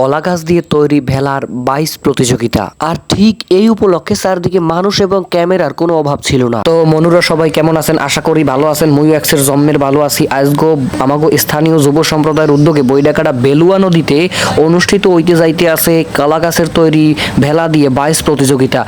কলা গাছ দিয়ে তৈরি ভেলার 22 প্রতিযোগিতা। আর ঠিক এই উপলক্ষে চারদিকে মানুষ এবং ক্যামেরার কোনো অভাব ছিল না। তো মনুরা সবাই কেমন আছেন? আশা করি ভালো আছেন। মুইও এক্সের জন্মের ভালো আছি। আজগো আমাগো স্থানীয় যুব সম্প্রদায়ের উদ্যোগে বৈডাকাটা বেলুয়া নদীতে অনুষ্ঠিত হইতে যাইতে আছে কলা গাছের তৈরি ভেলা দিয়ে 22 প্রতিযোগিতা।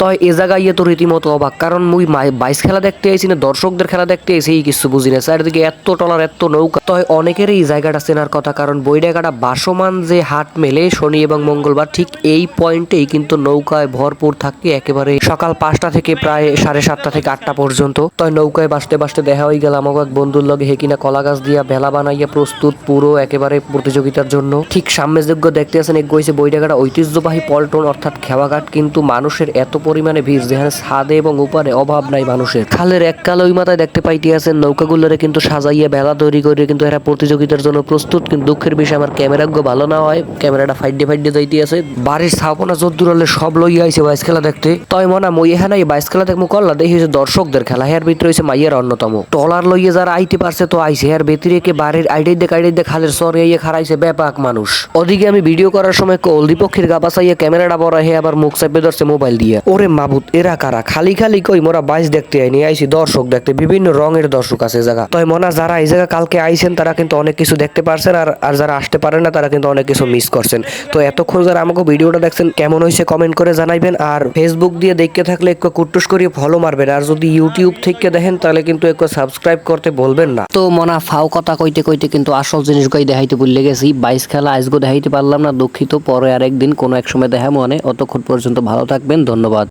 তয় এ জায়গায় তো রীতিমতো অবাক, কারণ মুই বাইস খেলা দেখতে আইছি না দর্শকদের খেলা দেখতে আইছি এই কিছু বুঝি না। চারিদিকে এত টলার এত নৌকা। তয় অনেকের এই জায়গাটা চেনার কথা, কারণ বৈডাকাটা বাসমান যে হাট মেলে শনি এবং মঙ্গলবার, ঠিক এই পয়েন্টেই কিন্তু নৌকায় ভরপুর থাকে একেবারে সকাল 5টা থেকে প্রায় 7:30 থেকে 8টা পর্যন্ত। তয় নৌকায় বাসতে বাসতে দেখা হয়ে গেল আমাকে এক বন্ধুর লগে, হে কিনা কলা গাছ দিয়া ভেলা বানাইয়া প্রস্তুত পুরো একেবারে প্রতিযোগিতার জন্য। ঠিক সামনে যোগ্য দেখতে আছেন এক গইছে বৈডাকাটা ঐতিহ্যবাহী পল্টন অর্থাৎ খেওয়াঘাট, কিন্তু মানুষের এত পরিমাণে ভিড় যেখানে ছাদে এবং উপরে অভাব নাই মানুষের। খালের এক কাল ওই মাথায় দেখতে পাইতে আছেন নৌকাগুলোরে কিন্তু সাজাইয়া বেলা তৈরি করে কিন্তু এরা প্রতিযোগিতার জন্য প্রস্তুত। কিন্তু দুঃখের বিষয় আমার ক্যামেরাজ্ঞ ভালো না হয়, ক্যামেরাটা ফাইডে যাইতে আছে। বাড়ির ছাপনা যদ্দূর হলে সব লইয়া আইছে বাইস খেলা দেখতে। তয় মনা মই এখানে এই বাইস খেলা দেখবো করলা দেখি হচ্ছে দর্শকদের খেলা। হের ভিতরে হয়েছে মাইয়ার অন্যতম। টলার লইয়া যারা আইতে পারছে তো আইছে, হের ভেতরে কে বাড়ির আইডাই দেখ খালের সরে ইয়ে খারাইছে ব্যাপাক মানুষ। ওদিকে আমি ভিডিও করার সময় কলদি পক্ষীর গা বাসাইয়া ক্যামেরাটা বড় হে আবার মুখ চাপে ধরছে মোবাইল দিয়ে। ওরে মাবুত, এরা কারা? খালি কই মোরা বাইস দেখতে আইনি, আইছি দর্শক দেখতে। বিভিন্ন রঙের দর্শক আছে জায়গা। তয় মনা যারা এই জায়গা কালকে আইছেন তারা কিন্তু অনেক কিছু দেখতে পারছেন, আর যারা আসতে পারেন না তারা কিন্তু অনেক কিছু মিস করছেন। তো এতক্ষণ যারা আমাকে ভিডিওটা দেখছেন কেমন হয়েছে কমেন্ট করে জানাইবেন। আর ফেসবুক দিয়ে দেখতে থাকলে একটু কুট্টুস করিয়ে ফলো মারবেন। আর যদি ইউটিউব থেকে দেখেন তাহলে কিন্তু একটু সাবস্ক্রাইব করতে বলবেন না। তো মনা ফাও কথা কইতে কইতে কিন্তু আসল জিনিস গাই দেখাইতে ভুলে গেছি। বাইস খেলা আজগো দেখাইতে পারলাম না, দুঃখিত। পরে আরেকদিন কোনো এক সময় দেখা মনে। অতক্ষণ পর্যন্ত ভালো থাকবেন, ধন্যবাদ।